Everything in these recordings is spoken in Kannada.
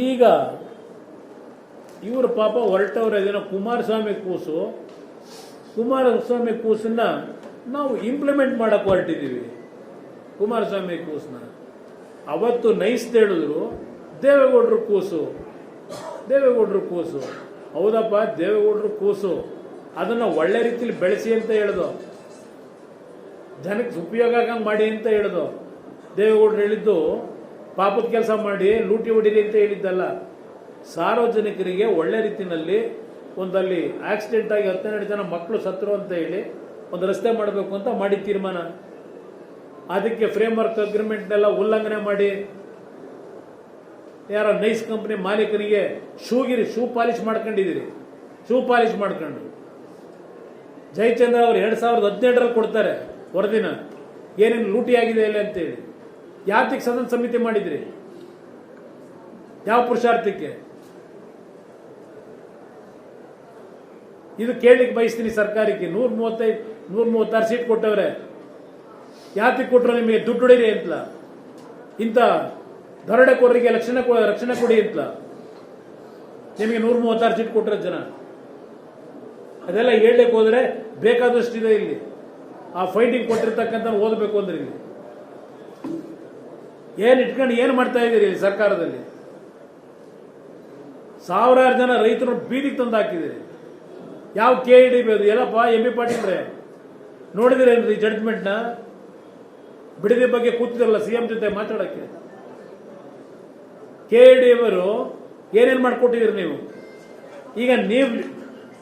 ಈಗ ಇವರು ಪಾಪ ಹೊರಟವ್ರು ಅದೇನೋ ಕುಮಾರಸ್ವಾಮಿ ಕೂಸನ್ನ ನಾವು ಇಂಪ್ಲಿಮೆಂಟ್ ಮಾಡಕ್ಕೆ ಹೊರಟಿದ್ದೀವಿ. ಕುಮಾರಸ್ವಾಮಿ ಕೂಸನ್ನ ಅವತ್ತು ನೈಸ್ ಹೇಳಿದ್ರು ದೇವೇಗೌಡರು ಕೂಸು. ಹೌದಪ್ಪ, ದೇವೇಗೌಡರು ಕೂಸು, ಅದನ್ನು ಒಳ್ಳೆ ರೀತಿಯಲ್ಲಿ ಬೆಳೆಸಿ ಅಂತ ಹೇಳ್ದು, ಜನಕ್ಕೆ ಉಪಯೋಗ ಆಗಂಗೆ ಮಾಡಿ ಅಂತ ಹೇಳ್ದು. ದೇವೇಗೌಡರು ಹೇಳಿದ್ದು ಪಾಪದ ಕೆಲಸ ಮಾಡಿ ಲೂಟಿ ಹೊಡೀರಿ ಅಂತ ಹೇಳಿದ್ದಲ್ಲ, ಸಾರ್ವಜನಿಕರಿಗೆ ಒಳ್ಳೆ ರೀತಿಯಲ್ಲಿ ಒಂದಲ್ಲಿ ಆಕ್ಸಿಡೆಂಟ್ ಆಗಿ 12 ಜನ ಮಕ್ಕಳು ಸತ್ತರು ಅಂತ ಹೇಳಿ ಒಂದು ರಸ್ತೆ ಮಾಡಬೇಕು ಅಂತ ಮಾಡಿ ತೀರ್ಮಾನ. ಅದಕ್ಕೆ ಫ್ರೇಮ್ವರ್ಕ್ ಅಗ್ರಿಮೆಂಟ್ನೆಲ್ಲ ಉಲ್ಲಂಘನೆ ಮಾಡಿ ಯಾರ ನೈಸ್ ಕಂಪನಿ ಮಾಲೀಕನಿಗೆ ಶೂ ಪಾಲಿಶ್ ಮಾಡ್ಕೊಂಡಿದ್ದೀರಿ. ಶೂ ಪಾಲಿಶ್ ಮಾಡ್ಕೊಂಡು ಜಯಚಂದ್ರ ಅವರು 2017ರಲ್ಲಿ ಕೊಡ್ತಾರೆ ವರದಿನ, ಏನೇನು ಲೂಟಿ ಆಗಿದೆ ಇಲ್ಲ ಅಂತೇಳಿ. ಯಾತಕ್ಕೆ ಸದನ ಸಮಿತಿ ಮಾಡಿದ್ರಿ? ಯಾವ ಪುರುಷಾರ್ಥಕ್ಕೆ? ಇದು ಕೇಳಲಿಕ್ಕೆ ಬಯಸ್ತೀನಿ ಸರ್ಕಾರಕ್ಕೆ. 136 ಸೀಟ್ ಕೊಟ್ಟವ್ರೆ, ಯಾತಕ್ಕೆ ಕೊಟ್ಟರು? ನಿಮಗೆ ದುಡ್ಡು ಹೊಡೀರಿ ಅಂತಲ, ಇಂಥ ದರೋಡೆಕೋರರಿಗೆ ರಕ್ಷಣೆ ಕೊಡಿ ಅಂತಲ ನಿಮಗೆ 136 ಸೀಟ್ ಕೊಟ್ಟರೆ ಜನ. ಅದೆಲ್ಲ ಹೇಳಲಿಕ್ಕೆ ಹೋದ್ರೆ ಬೇಕಾದಷ್ಟಿದೆ ಇಲ್ಲಿ. ಆ ಫೈಟಿಂಗ್ ಕೊಟ್ಟಿರ್ತಕ್ಕಂಥ ಓದಬೇಕು ಅಂದ್ರೆ ಇಲ್ಲಿ ಏನು ಇಟ್ಕೊಂಡು ಏನು ಮಾಡ್ತಾ ಇದ್ದೀರಿ ಸರ್ಕಾರದಲ್ಲಿ? ಸಾವಿರಾರು ಜನ ರೈತರು ಬೀದಿಗೆ ತಂದು ಹಾಕಿದ್ದೀರಿ. ಯಾವ KED ಎಲ್ಲಪ್ಪ MB ಪಾಟೀಲ್ರೆ ನೋಡಿದಿರೇನ್ರಿ ಜಡ್ಜ್ಮೆಂಟ್ನ? ಬಿಡದಿ ಬಗ್ಗೆ ಕೂತಿದ್ರಲ್ಲ CM ಜೊತೆ ಮಾತಾಡಕ್ಕೆ. KED ಅವರು ಏನೇನು ಮಾಡಿಕೊಟ್ಟಿದ್ದೀರಿ ನೀವು? ಈಗ ನೀವು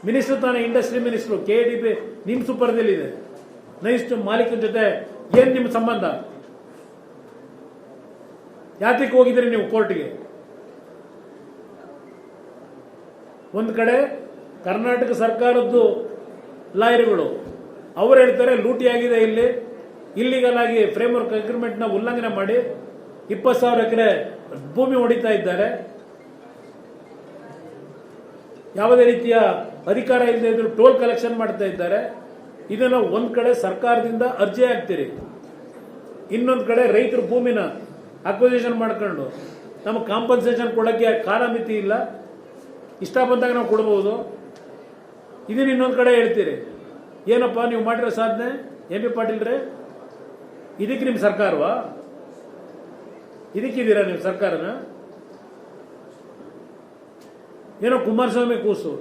ಮಿನಿಸ್ಟರ್ ತಾನೇ, ಇಂಡಸ್ಟ್ರಿ ಮಿನಿಸ್ಟ್ರು. KED ನಿಮ್ಮ ಸುಪರ್ದಲ್ಲಿದೆ. ನೈಸ್ ಮಾಲೀಕನ ಜೊತೆ ಏನು ನಿಮ್ಮ ಸಂಬಂಧ? ಯಾತಕ್ಕೆ ಹೋಗಿದ್ದೀರಿ ನೀವು ಕೋರ್ಟ್ಗೆ? ಒಂದು ಕಡೆ ಕರ್ನಾಟಕ ಸರ್ಕಾರದ್ದು ಲಾಯರ್ಗಳು ಅವರು ಹೇಳ್ತಾರೆ ಲೂಟಿ ಆಗಿದೆ, ಇಲ್ಲಿ ಇಲ್ಲಿಗಲ್ ಆಗಿ ಫ್ರೇಮ್ವರ್ಕ್ ಅಗ್ರಿಮೆಂಟ್ನ ಉಲ್ಲಂಘನೆ ಮಾಡಿ 20,000 ಎಕರೆ ಭೂಮಿ ಹೊಡಿತಾ ಇದ್ದಾರೆ. ಯಾವುದೇ ರೀತಿಯ ಅಧಿಕಾರ ಇಲ್ಲದೆ ಇದ್ರು ಟೋಲ್ ಕಲೆಕ್ಷನ್ ಮಾಡ್ತಾ ಇದ್ದಾರೆ. ಇದನ್ನು ಒಂದ್ ಕಡೆ ಸರ್ಕಾರದಿಂದ ಅರ್ಜಿ ಹಾಕ್ತೀರಿ, ಇನ್ನೊಂದು ಕಡೆ ರೈತರ ಭೂಮಿನ ಅಕ್ವಿಸಿಷನ್ ಮಾಡ್ಕೊಂಡು ನಮಗೆ ಕಾಂಪನ್ಸೇಷನ್ ಕೊಡೋಕ್ಕೆ ಕಾಲಮಿತಿ ಇಲ್ಲ, ಇಷ್ಟ ಬಂದಾಗ ನಾವು ಕೊಡಬಹುದು. ಇದನ್ನ ಇನ್ನೊಂದು ಕಡೆ ಹೇಳ್ತೀರಿ. ಏನಪ್ಪ ನೀವು ಮಾಡಿರೋ ಸಾಧನೆ MB ಪಾಟೀಲ್ರೆ? ಇದಕ್ಕೆ ನಿಮ್ಮ ಸರ್ಕಾರವಾ? ಇದಕ್ಕಿದ್ದೀರಾ ನೀವು ಸರ್ಕಾರನ? ಏನೋ ಕುಮಾರಸ್ವಾಮಿ ಕೂಸು.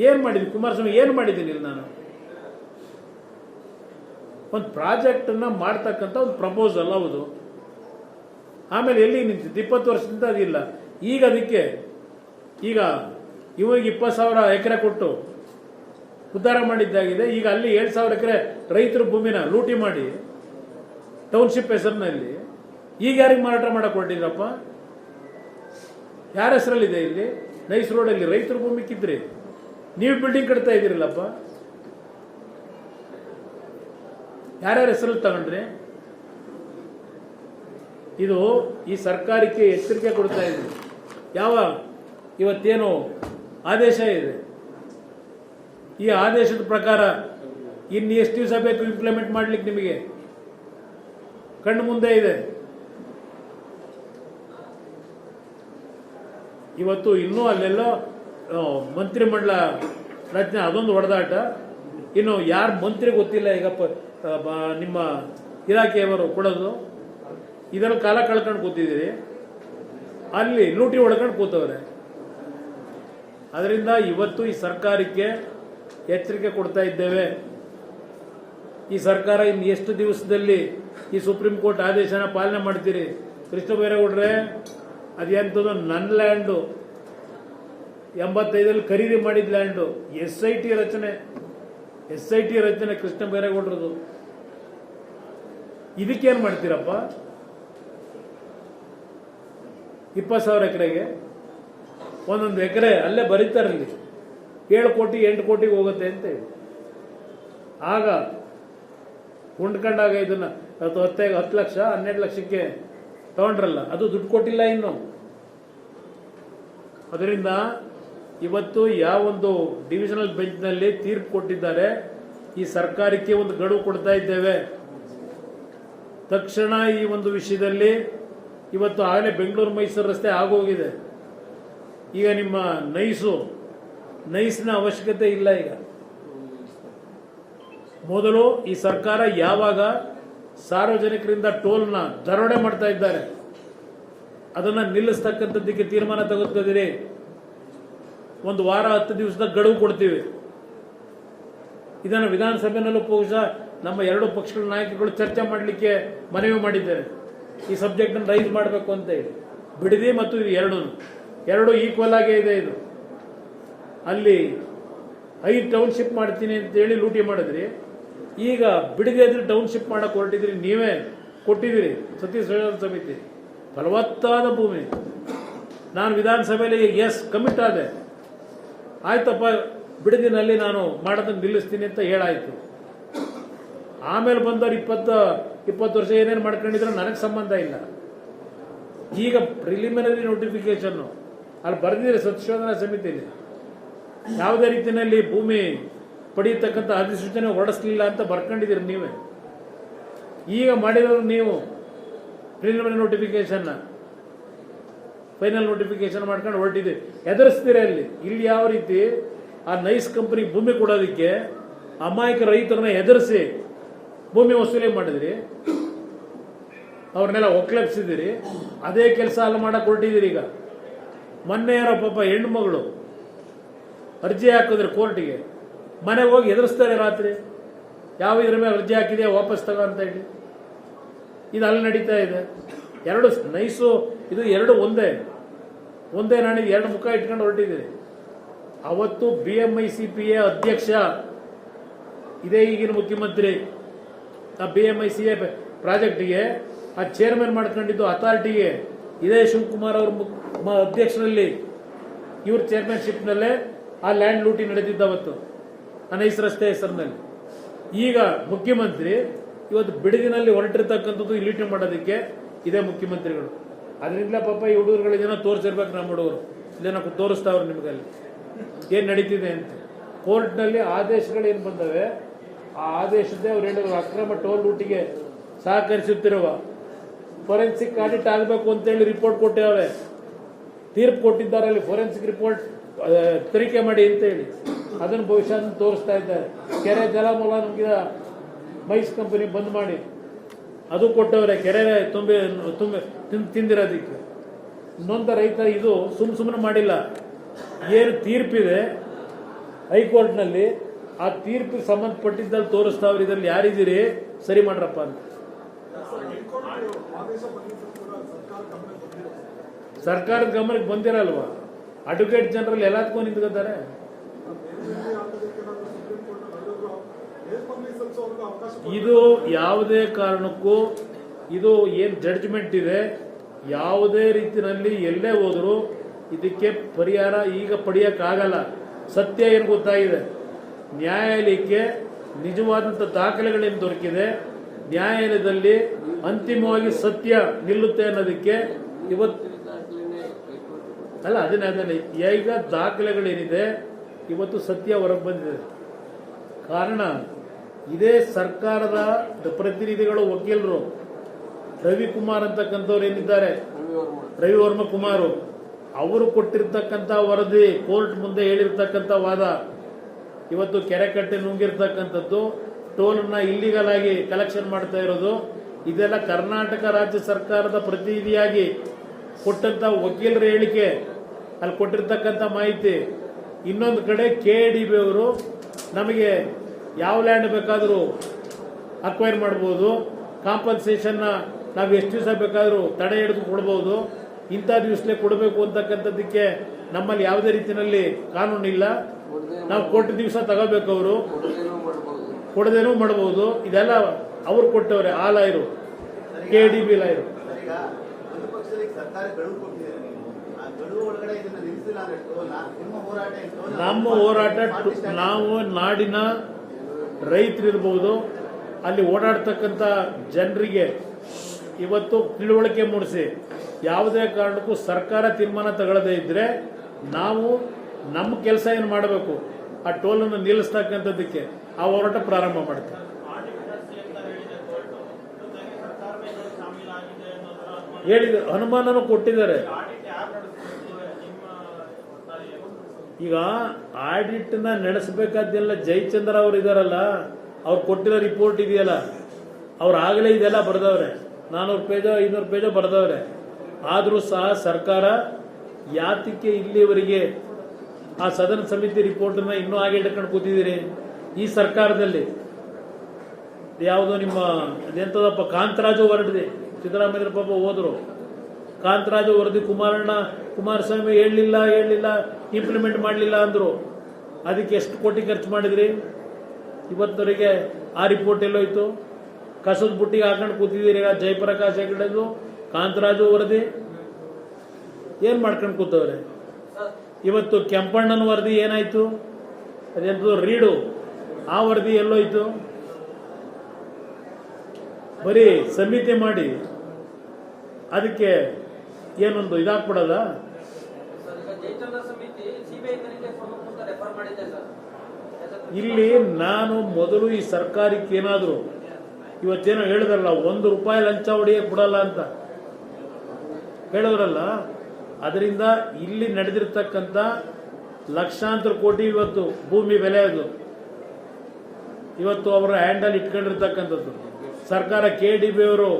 ಏನು ಮಾಡಿದ್ದೀನಿ ಕುಮಾರಸ್ವಾಮಿ? ಏನು ಮಾಡಿದ್ದೀನಿ ಇಲ್ಲಿ ನಾನು? ಒಂದು ಪ್ರಾಜೆಕ್ಟ್ ಅನ್ನ ಮಾಡ್ತಕ್ಕಂಥ ಒಂದು ಪ್ರಪೋಸಲ್, ಹೌದು. ಆಮೇಲೆ ಎಲ್ಲಿ ನಿಂತಿದ್ದು? 20 ವರ್ಷದಿಂದ ಅದಿಲ್ಲ. ಈಗ ಅದಕ್ಕೆ ಇವರಿಗೆ 20,000 ಎಕರೆ ಕೊಟ್ಟು ಉದ್ಧಾರ ಮಾಡಿದ್ದಾಗಿದೆ. ಈಗ ಅಲ್ಲಿ 7,000 ಎಕರೆ ರೈತರ ಭೂಮಿನ ಲೂಟಿ ಮಾಡಿ ಟೌನ್ಶಿಪ್ ಹೆಸರಿನಲ್ಲಿ ಈಗ ಯಾರಿಗೆ ಮಾರಾಟ ಮಾಡಕ್ ಹೊರಟಿದ್ರಪ್ಪ? ಯಾರ ಹೆಸರಲ್ಲಿದೆ? ಇಲ್ಲಿ ನೈಸ್ ರೋಡಲ್ಲಿ ರೈತರ ಭೂಮಿ ಕಿದ್ರಿ, ನೀವು ಬಿಲ್ಡಿಂಗ್ ಕಟ್ತಾ ಇದ್ದೀರಲ್ಲಪ್ಪ. ಯಾರ್ಯಾರ ಹೆಸರಲ್ಲಿ ತಗೊಂಡ್ರಿ? ಇದು ಈ ಸರ್ಕಾರಕ್ಕೆ ಎಚ್ಚರಿಕೆ ಕೊಡ್ತಾ ಇದ್ರಿ. ಇವತ್ತೇನು ಆದೇಶ ಇದೆ, ಈ ಆದೇಶದ ಪ್ರಕಾರ ಇನ್ನು ಎಷ್ಟು ದಿವಸ ಬೇಕು ಇಂಪ್ಲಿಮೆಂಟ್ ಮಾಡ್ಲಿಕ್ಕೆ? ನಿಮಗೆ ಕಣ್ಣು ಮುಂದೆ ಇದೆ. ಇವತ್ತು ಇನ್ನೂ ಅಲ್ಲೆಲ್ಲೋ ಮಂತ್ರಿಮಂಡಲ ರಚನೆ, ಅದೊಂದು ಹೊಡೆದಾಟ. ಇನ್ನು ಯಾರು ಮಂತ್ರಿ ಗೊತ್ತಿಲ್ಲ. ಈಗ ನಿಮ್ಮ ಇಲಾಖೆಯವರು ಕೊಡೋದು, ಇದರಲ್ಲಿ ಕಾಲ ಕಳ್ಕೊಂಡು ಕೂತಿದ್ದೀರಿ, ಅಲ್ಲಿ ಲೂಟಿ ಹೊಡ್ಕೊಂಡು ಕೂತವ್ರೆ. ಅದರಿಂದ ಇವತ್ತು ಈ ಸರ್ಕಾರಕ್ಕೆ ಎಚ್ಚರಿಕೆ ಕೊಡ್ತಾ ಇದ್ದೇವೆ. ಈ ಸರ್ಕಾರ ಇನ್ನು ಎಷ್ಟು ದಿವಸದಲ್ಲಿ ಈ ಸುಪ್ರೀಂ ಕೋರ್ಟ್ ಆದೇಶನ ಪಾಲನೆ ಮಾಡ್ತೀರಿ? ಕೃಷ್ಣ ಬೈರೇಗೌಡ್ರೆ, ಅದೆಂಥದ್ದು ನನ್ನ ಲ್ಯಾಂಡು, 85ರಲ್ಲಿ ಖರೀದಿ ಮಾಡಿದ ಲ್ಯಾಂಡು, SIT ರಚನೆ ಕೃಷ್ಣ ಬೈರೇಗೌಡ್ರದು. ಇದಕ್ಕೇನು ಮಾಡ್ತೀರಪ್ಪ? 20,000 ಎಕರೆಗೆ ಒಂದೊಂದು ಎಕರೆ ಅಲ್ಲೇ ಬರೀತಾರಲ್ಲಿ 7 ಕೋಟಿ 8 ಕೋಟಿಗೆ ಹೋಗುತ್ತೆ ಅಂತ ಹೇಳಿ. ಆಗ ಕೊಂಡ್ಕೊಂಡಾಗ ಇದನ್ನ 10 ಲಕ್ಷ 12 ಲಕ್ಷಕ್ಕೆ ತಗೊಂಡ್ರಲ್ಲ, ಅದು ದುಡ್ಡು ಕೊಟ್ಟಿಲ್ಲ ಇನ್ನು. ಅದರಿಂದ ಇವತ್ತು ಯಾವೊಂದು ಡಿವಿಷನಲ್ ಬೆಂಚ್ನಲ್ಲಿ ತೀರ್ಪು ಕೊಟ್ಟಿದ್ದಾರೆ, ಈ ಸರ್ಕಾರಕ್ಕೆ ಒಂದು ಗಡುವು ಕೊಡ್ತಾ ಇದ್ದೇವೆ. ತಕ್ಷಣ ಈ ಒಂದು ವಿಷಯದಲ್ಲಿ ಇವತ್ತು ಆಗಲೇ ಬೆಂಗಳೂರು ಮೈಸೂರು ರಸ್ತೆ ಆಗೋಗಿದೆ. ಈಗ ನಿಮ್ಮ ನೈಸ್ನ ಅವಶ್ಯಕತೆ ಇಲ್ಲ. ಈಗ ಮೊದಲು ಈ ಸರ್ಕಾರ ಯಾವಾಗ ಸಾರ್ವಜನಿಕರಿಂದ ಟೋಲ್ನ ದರೋಡೆ ಮಾಡ್ತಾ ಇದ್ದಾರೆ ಅದನ್ನು ನಿಲ್ಲಿಸ್ತಕ್ಕಂಥದ್ದಕ್ಕೆ ತೀರ್ಮಾನ ತಗೋತಿದ್ದೀರಿ. ಒಂದು ವಾರ 10 ದಿವಸದ ಗಡುವು ಕೊಡ್ತೀವಿ. ಇದನ್ನು ವಿಧಾನಸಭೆಯಲ್ಲೂ ಬಹುಶಃ ನಮ್ಮ ಎರಡು ಪಕ್ಷಗಳ ನಾಯಕರುಗಳು ಚರ್ಚೆ ಮಾಡಲಿಕ್ಕೆ ಮನವಿ ಮಾಡಿದ್ದಾರೆ. ಈ ಸಬ್ಜೆಕ್ಟ್ ಅನ್ನು ರೈಸ್ ಮಾಡಬೇಕು ಅಂತ ಹೇಳಿ. ಬಿಡದಿ ಮತ್ತು ಇದು ಎರಡು ಈಕ್ವಲ್ ಆಗೇ ಇದೆ. ಇದು ಅಲ್ಲಿ 5 ಟೌನ್ಶಿಪ್ ಮಾಡ್ತೀನಿ ಅಂತೇಳಿ ಲೂಟಿ ಮಾಡಿದ್ರಿ. ಈಗ ಬಿಡದಿ ಆದ್ರೆ ಟೌನ್ಶಿಪ್ ಮಾಡಕ್ಕೆ ಹೊರಟಿದ್ರಿ. ನೀವೇ ಕೊಟ್ಟಿದ್ದೀರಿ ಸತೀಶ್ ಸಮಿತಿ ಫಲವತ್ತಾದ ಭೂಮಿ. ನಾನು ವಿಧಾನಸಭೆಯಲ್ಲಿ ಕಮಿಟ್ ಆದೆ. ಆಯ್ತಪ್ಪ ಬಿಡದಿನಲ್ಲಿ ನಾನು ಮಾಡೋದನ್ನು ನಿಲ್ಲಿಸ್ತೀನಿ ಅಂತ ಹೇಳಾಯ್ತು. ಆಮೇಲೆ ಬಂದವರು 20 ವರ್ಷ ಏನೇನು ಮಾಡ್ಕೊಂಡಿದ್ರು ನನಗೆ ಸಂಬಂಧ ಇಲ್ಲ. ಈಗ ಪ್ರಿಲಿಮಿನರಿ ನೋಟಿಫಿಕೇಶನ್ ಅಲ್ಲಿ ಬರೆದಿದೆ ಸತ್ಯಶೋಧನಾ ಸಮಿತಿಯಲ್ಲಿ. ಯಾವುದೇ ರೀತಿಯಲ್ಲಿ ಭೂಮಿ ಪಡೆಯತಕ್ಕಂಥ ಅಧಿಸೂಚನೆ ಹೊರಡಿಸಲಿಲ್ಲ ಅಂತ ಬರ್ಕೊಂಡಿದ್ದೀರಿ ನೀವೇ. ಈಗ ಮಾಡಿರೋರು ನೀವು ಪ್ರಿಲಿಮಿನರಿ ನೋಟಿಫಿಕೇಶನ್ ಫೈನಲ್ ನೋಟಿಫಿಕೇಶನ್ ಮಾಡ್ಕೊಂಡು ಹೊರಟಿದ್ದೀರಿ. ಎದುರಿಸ್ತೀರ ಇಲ್ಲಿ ಯಾವ ರೀತಿ ಆ ನೈಸ್ ಕಂಪನಿ ಭೂಮಿ ಕೊಡೋದಕ್ಕೆ ಅಮಾಯಕ ರೈತರನ್ನ ಎದುರಿಸಿ ಭೂಮಿ ವಸೂಲಿ ಮಾಡಿದ್ರಿ, ಅವ್ರನ್ನೆಲ್ಲ ಒಕ್ಲೆಪ್ಸಿದಿರಿ. ಅದೇ ಕೆಲಸ ಅಲ್ಲಿ ಮಾಡಕ್ಕೆ ಹೊರಟಿದ್ದೀರಿ. ಈಗ ಮೊನ್ನೆ ಯಾರೋ ಪಾಪ ಹೆಣ್ಣು ಮಗಳು ಅರ್ಜಿ ಹಾಕಿದ್ರೆ ಕೋರ್ಟಿಗೆ, ಮನೆಗೆ ಹೋಗಿ ಎದುರಿಸ್ತಾರೆ ರಾತ್ರಿ. ಯಾವ ಇದ್ರ ಮೇಲೆ ಅರ್ಜಿ ಹಾಕಿದೆಯಾ ವಾಪಸ್ ತಗೋ ಅಂತ ಹೇಳಿ. ಇದು ಅಲ್ಲಿ ನಡೀತಾ ಇದೆ. ಎರಡು ನೈಸು ಇದು ಎರಡು ಒಂದೇ ನಾಣಿಗೆ ಎರಡು ಮುಖ ಇಟ್ಕೊಂಡು ಹೊರಟಿದ್ದೀರಿ. ಅವತ್ತು BMICPA ಅಧ್ಯಕ್ಷ ಇದೇ ಈಗಿನ ಮುಖ್ಯಮಂತ್ರಿ ಆ BMICA ಪ್ರಾಜೆಕ್ಟ್ಗೆ ಆ ಚೇರ್ಮನ್ ಮಾಡ್ಕೊಂಡಿದ್ದು ಅಥಾರಿಟಿಗೆ ಇದೇ ಶಿವಕುಮಾರ್ ಅವ್ರ ಅಧ್ಯಕ್ಷರಲ್ಲಿ ಇವ್ರ ಚೇರ್ಮನ್ಶಿಪ್ನಲ್ಲೇ ಆ ಲ್ಯಾಂಡ್ ಲೂಟಿ ನಡೆದಿದ್ದ ಅವತ್ತು ಆ ನೈಸ್ ರಸ್ತೆ ಹೆಸರಿನಲ್ಲಿ. ಈಗ ಮುಖ್ಯಮಂತ್ರಿ ಇವತ್ತು ಬಿಡದಿನಲ್ಲಿ ಹೊರಟಿರ್ತಕ್ಕಂಥದ್ದು ಲೂಟಿ ಮಾಡೋದಕ್ಕೆ ಇದೇ ಮುಖ್ಯಮಂತ್ರಿಗಳು. ಅದರಿಂದಲೇ ಪಾಪ ಈ ಹುಡುಗರುಗಳಿಗೇನೋ ತೋರಿಸಿರ್ಬೇಕು. ನಮ್ಮ ಹುಡುಗರು ಇದೇನೋ ತೋರಿಸ್ತಾವ್ರು ನಿಮಗಲ್ಲಿ ಏನು ನಡೀತಿದೆ ಅಂತ. ಕೋರ್ಟ್ನಲ್ಲಿ ಆದೇಶಗಳೇನು ಬಂದವೆ ಆ ಆದೇಶದೇ ಅವ್ರು ಹೇಳಿದ್ರು ಅಕ್ರಮ ಟೋಲ್ ಲೂಟಿಗೆ ಸಹಕರಿಸುತ್ತಿರುವ ಫೋರೆನ್ಸಿಕ್ ಆಡಿಟ್ ಆಗಬೇಕು ಅಂತೇಳಿ ರಿಪೋರ್ಟ್ ಕೊಟ್ಟಿವೆ. ತೀರ್ಪು ಕೊಟ್ಟಿದ್ದಾರೆ. ಅಲ್ಲಿ ಫೋರೆನ್ಸಿಕ್ ರಿಪೋರ್ಟ್ ತನಿಖೆ ಮಾಡಿ ಅಂತೇಳಿ ಅದನ್ನು ಭವಿಷ್ಯ ತೋರಿಸ್ತಾ ಇದ್ದಾರೆ. ಕೆರೆ ಜಲಮೂಲ ನಮಗಿದ ಮೈಸ್ ಕಂಪನಿ ಬಂದ್ ಮಾಡಿ ಅದು ಕೊಟ್ಟವ್ರೆ. ಕೆರೆ ತಿಂದಿರೋದಕ್ಕೆ ಇನ್ನೊಂದು ರೈತ ಇದು ಸುಮ್ಮನೆ ಮಾಡಿಲ್ಲ. ಏನು ತೀರ್ಪಿದೆ ಹೈಕೋರ್ಟ್ನಲ್ಲಿ ಆ ತೀರ್ಪಿಗೆ ಸಂಬಂಧಪಟ್ಟಿದ್ದಲ್ಲಿ ತೋರಿಸ್ತಾವ್ರಿ. ಇದರಲ್ಲಿ ಯಾರಿದ್ದೀರಿ ಸರಿ ಮಾಡ್ರಪ್ಪ ಅಂತ. ಸರ್ಕಾರದ ಗಮನಕ್ಕೆ ಬಂದಿರಲ್ವಾ? ಅಡ್ವೊಕೇಟ್ ಜನರಲ್ ಎಲ್ಲದಕ್ಕೂ ನಿಂತ್ಕೊತಾರೆ. ಇದು ಯಾವುದೇ ಕಾರಣಕ್ಕೂ ಇದು ಏನು ಜಡ್ಜ್ಮೆಂಟ್ ಇದೆ ಯಾವುದೇ ರೀತಿಯಲ್ಲಿ ಎಲ್ಲೇ ಹೋದರೂ ಇದಕ್ಕೆ ಪರಿಹಾರ ಈಗ ಪಡೆಯೋಕ್ಕಾಗಲ್ಲ. ಸತ್ಯ ಏನು ಗೊತ್ತಾಗಿದೆ, ನ್ಯಾಯಾಲಯಕ್ಕೆ ನಿಜವಾದಂಥ ದಾಖಲೆಗಳೇನು ದೊರಕಿದೆ, ನ್ಯಾಯಾಲಯದಲ್ಲಿ ಅಂತಿಮವಾಗಿ ಸತ್ಯ ನಿಲ್ಲುತ್ತೆ ಅನ್ನೋದಕ್ಕೆ ಇವತ್ತು ಅಲ್ಲ ಅದನ್ನೇ ಈಗ ದಾಖಲೆಗಳೇನಿದೆ ಇವತ್ತು ಸತ್ಯ ಹೊರಗೆ ಬಂದಿದೆ. ಕಾರಣ ಇದೇ ಸರ್ಕಾರದ ಪ್ರತಿನಿಧಿಗಳು ವಕೀಲರು ರವಿಕುಮಾರ್ ಅಂತಕ್ಕಂಥವ್ರು ಏನಿದ್ದಾರೆ, ರವಿವರ್ಮ ಕುಮಾರು, ಅವರು ಕೊಟ್ಟಿರ್ತಕ್ಕಂಥ ವರದಿ ಕೋರ್ಟ್ ಮುಂದೆ ಹೇಳಿರ್ತಕ್ಕಂಥ ವಾದ ಇವತ್ತು ಕೆರೆ ಕಟ್ಟೆ ನುಂಗಿರ್ತಕ್ಕಂಥದ್ದು, ಟೋಲ್ನ ಇಲ್ಲಿಗಲ್ ಆಗಿ ಕಲೆಕ್ಷನ್ ಮಾಡ್ತಾ ಇರೋದು, ಇದೆಲ್ಲ ಕರ್ನಾಟಕ ರಾಜ್ಯ ಸರ್ಕಾರದ ಪ್ರತಿನಿಧಿಯಾಗಿ ಕೊಟ್ಟಂತ ವಕೀಲರ ಹೇಳಿಕೆ, ಅಲ್ಲಿ ಕೊಟ್ಟಿರ್ತಕ್ಕಂಥ ಮಾಹಿತಿ. ಇನ್ನೊಂದು ಕಡೆ KDB ಅವರು ನಮಗೆ ಯಾವ ಲ್ಯಾಂಡ್ ಬೇಕಾದರೂ ಅಕ್ವೈರ್ ಮಾಡ್ಬೋದು, ಕಾಂಪನ್ಸೇಷನ್ನ ನಾವು ಎಷ್ಟು ದಿವಸ ಬೇಕಾದರೂ ತಡೆ ಹಿಡಿದು ಕೊಡ್ಬೋದು, ಇಂಥ ದಿವಸಲೇ ಕೊಡಬೇಕು ಅಂತಕ್ಕಂಥದ್ದಕ್ಕೆ ನಮ್ಮಲ್ಲಿ ಯಾವುದೇ ರೀತಿಯಲ್ಲಿ ಕಾನೂನಿಲ್ಲ. ನಾವು ಕೊಟ್ಟ ದಿವಸ ತಗೋಬೇಕು, ಅವರು ಕೊಡದೇನೂ ಮಾಡಬಹುದು. ಇದೆಲ್ಲ ಅವ್ರು ಕೊಟ್ಟವ್ರೆ, ಆ ಲಾಯರು KDB ಲಾಯರು. ನಮ್ಮ ಹೋರಾಟ ನಾವು ನಾಡಿನ ರೈತರಿರ್ಬೋದು, ಅಲ್ಲಿ ಓಡಾಡ್ತಕ್ಕಂಥ ಜನರಿಗೆ ಇವತ್ತು ತಿಳುವಳಿಕೆ ಮೂಡಿಸಿ ಯಾವುದೇ ಕಾರಣಕ್ಕೂ ಸರ್ಕಾರ ತೀರ್ಮಾನ ತಗೊಳ್ಳದೇ ಇದ್ರೆ ನಾವು ನಮ್ಮ ಕೆಲಸ ಏನು ಮಾಡಬೇಕು, ಆ ಟೋಲನ್ನು ನಿಲ್ಲಿಸ್ತಕ್ಕಂಥದ್ದಕ್ಕೆ ಆ ಹೋರಾಟ ಪ್ರಾರಂಭ ಮಾಡ್ತೀವಿ. ಹೇಳಿದ್ರು, ಅನುಮಾನನೂ ಕೊಟ್ಟಿದ್ದಾರೆ. ಈಗ ಆಡಿಟ್ನ ನಡೆಸಬೇಕಾದ್ದೆಲ್ಲ ಜಯಚಂದ್ರ ಅವರು ಇದಾರಲ್ಲ, ಅವ್ರು ಕೊಟ್ಟಿರೋ ರಿಪೋರ್ಟ್ ಇದೆಯಲ್ಲ, ಅವ್ರು ಆಗಲೇ ಇದೆಲ್ಲ ಬರೆದವ್ರೆ, 400 ಪೇಜೋ 500 ಪೇಜೋ ಬರೆದವ್ರೆ. ಆದರೂ ಸಹ ಸರ್ಕಾರ ಯಾತಕ್ಕೆ ಇಲ್ಲಿವರೆಗೆ ಆ ಸದನ ಸಮಿತಿ ರಿಪೋರ್ಟನ್ನ ಇನ್ನೂ ಹಾಗೆ ಇಟ್ಕೊಂಡು ಕೂತಿದ್ದೀರಿ? ಈ ಸರ್ಕಾರದಲ್ಲಿ ಯಾವುದೋ ನಿಮ್ಮ ಎಂಥದಪ್ಪ ಕಾಂತರಾಜು ವರದಿ, ಸಿದ್ದರಾಮಯ್ಯ ಪಾಪ ಹೋದ್ರು, ಕಾಂತರಾಜು ವರದಿ ಕುಮಾರಸ್ವಾಮಿ ಹೇಳಲಿಲ್ಲ ಇಂಪ್ಲಿಮೆಂಟ್ ಮಾಡಲಿಲ್ಲ ಅಂದರು. ಅದಕ್ಕೆ ಎಷ್ಟು ಕೋಟಿ ಖರ್ಚು ಮಾಡಿದ್ರಿ? ಇವತ್ತವರೆಗೆ ಆ ರಿಪೋರ್ಟ್ ಎಲ್ಲೋಯ್ತು? ಕಸದ ಬುಟ್ಟಿಗೆ ಹಾಕೊಂಡು ಕೂತಿದ್ದೀರಿ. ಜಯಪ್ರಕಾಶ್ ಹೆಗಡೆದು ಕಾಂತರಾಜು ವರದಿ ಏನು ಮಾಡ್ಕೊಂಡು ಕೂತವ್ರೆ? ಇವತ್ತು ಕೆಂಪಣ್ಣನ ವರದಿ ಏನಾಯ್ತು? ಅದೆಂಥದ್ದು ರೀಡು, ಆ ವರದಿ ಎಲ್ಲೋಯ್ತು? ಬರೀ ಸಮಿತಿ ಮಾಡಿ ಅದಕ್ಕೆ ಏನೊಂದು ಇದಾಗ್ಬಿಡೋದ? ಇಲ್ಲಿ ನಾನು ಮೊದಲು ಈ ಸರ್ಕಾರಕ್ಕೆ ಏನಾದರೂ ಇವತ್ತೇನೋ ಹೇಳಿದ್ರಲ್ಲ, 1 ರೂಪಾಯಿ ಲಂಚ ಹೊಡೆಯಕ್ಕೆ ಬಿಡಲ್ಲ ಅಂತ ಹೇಳಿದ್ರಲ್ಲ, ಅದರಿಂದ ಇಲ್ಲಿ ನಡೆದಿರ್ತಕ್ಕಂಥ ಲಕ್ಷಾಂತರ ಕೋಟಿ ಇವತ್ತು ಭೂಮಿ ಬೆಲೆ ಅದು ಇವತ್ತು ಅವರ ಹ್ಯಾಂಡಲ್ ಇಟ್ಕೊಂಡಿರ್ತಕ್ಕಂಥದ್ದು. ಸರ್ಕಾರ KDB ಅವರು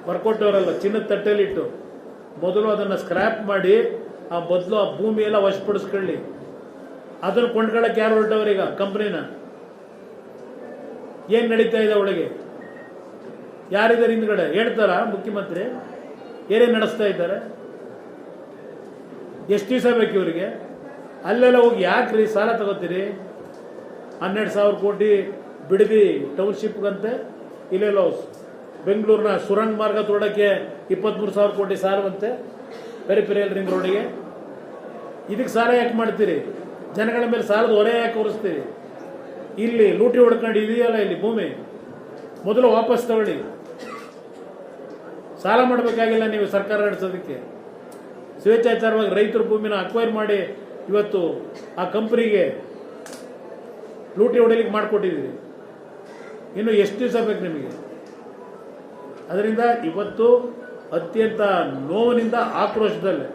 ಬರ್ಕೊಟ್ಟವರಲ್ಲ, ಚಿನ್ನದ ತಟ್ಟೆಲಿಟ್ಟು ಮೊದಲು ಅದನ್ನು ಸ್ಕ್ರ್ಯಾಪ್ ಮಾಡಿ ಆ ಬದಲು ಆ ಭೂಮಿ ಎಲ್ಲ ವಶಪಡಿಸ್ಕೊಳ್ಳಿ. ಅದನ್ನು ಕೊಂಡ್ಕೊಳ್ಳಕ್ಕೆ ಯಾರು ಹೊರಟವ್ರೀಗ? ಕಂಪ್ನಿನ. ಏನ್ ನಡೀತಾ ಇದೆ ಒಳಗೆ? ಯಾರಿದ್ದಾರೆ ಹಿಂದ್ಗಡೆ? ಹೇಳ್ತಾರ ಮುಖ್ಯಮಂತ್ರಿ ಏನೇನು ನಡೆಸ್ತಾ ಇದ್ದಾರೆ? ಎಷ್ಟು ದಿವಸ ಬೇಕು ಇವರಿಗೆ? ಅಲ್ಲೆಲ್ಲ ಹೋಗಿ ಯಾಕ್ರಿ ಸಾಲ ತಗೋತೀರಿ? 12,000 ಕೋಟಿ ಬಿಡದಿ ಟೌನ್ಶಿಪ್ಗಂತೆ, ಇಲ್ಲೆಲ್ಲ ಬೆಂಗಳೂರಿನ ಸುರಂಗ ಮಾರ್ಗ ತೋಡಕ್ಕೆ 23,000 ಕೋಟಿ ಸಾಲವಂತೆ ಪೆರಿಫೆರಿಯಲ್ ರಿಂಗ್ ರೋಡಿಗೆ. ಇದಕ್ಕೆ ಸಾಲ ಯಾಕೆ ಮಾಡ್ತೀರಿ? ಜನಗಳ ಮೇಲೆ ಸಾಲದ ಹೊರೆ ಯಾಕೆ ಹೊರಿಸ್ತೀರಿ? ಇಲ್ಲಿ ಲೂಟಿ ಹೊಡ್ಕೊಂಡು ಇದೆಯಲ್ಲ ಇಲ್ಲಿ ಭೂಮಿ, ಮೊದಲು ವಾಪಸ್ ತಗೊಳ್ಳಿ. ಸಾಲ ಮಾಡಬೇಕಾಗಿಲ್ಲ ನೀವು ಸರ್ಕಾರ ನಡೆಸೋದಕ್ಕೆ. ಸ್ವೇಚ್ಛಾಚಾರವಾಗಿ ರೈತರ ಭೂಮಿನ ಅಕ್ವೈರ್ ಮಾಡಿ ಇವತ್ತು ಆ ಕಂಪನಿಗೆ ಲೂಟಿ ಹೊಡೆಯಲಿಕ್ಕೆ ಮಾಡಿಕೊಟ್ಟಿದ್ದೀರಿ. ಇನ್ನು ಎಷ್ಟು ದಿವಸ ಬೇಕು ನಿಮಗೆ? ಅದರಿಂದ ಇವತ್ತು ಅತ್ಯಂತ ನೋವಿನಿಂದ ಆಕ್ರೋಶದಲ್ಲಿ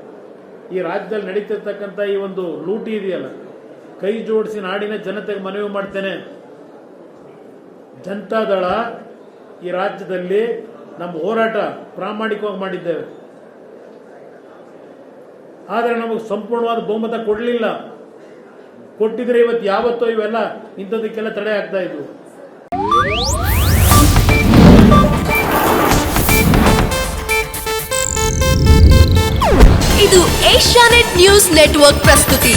ಈ ರಾಜ್ಯದಲ್ಲಿ ನಡೀತಿರ್ತಕ್ಕಂಥ ಈ ಒಂದು ಲೂಟಿ ಇದೆಯಲ್ಲ, ಕೈ ಜೋಡಿಸಿ ನಾಡಿನ ಜನತೆಗೆ ಮನವಿ ಮಾಡ್ತೇನೆ. ಜನತಾದಳ ಈ ರಾಜ್ಯದಲ್ಲಿ ನಮ್ಮ ಹೋರಾಟ ಪ್ರಾಮಾಣಿಕವಾಗಿ ಮಾಡಿದ್ದೇವೆ, ಆದರೆ ನಮಗೆ ಸಂಪೂರ್ಣವಾದ ಬಹುಮತ ಕೊಡಲಿಲ್ಲ. ಕೊಟ್ಟಿದ್ರೆ ಇವತ್ತು ಯಾವತ್ತೋ ಇವೆಲ್ಲ ಇಂಥದಕ್ಕೆಲ್ಲ ತಡೆ ಆಗ್ತಾ ಇದ್ವು. ಇದು ಏಷ್ಯಾನೆಟ್ ನ್ಯೂಸ್ ನೆಟ್ವರ್ಕ್ ಪ್ರಸ್ತುತಿ.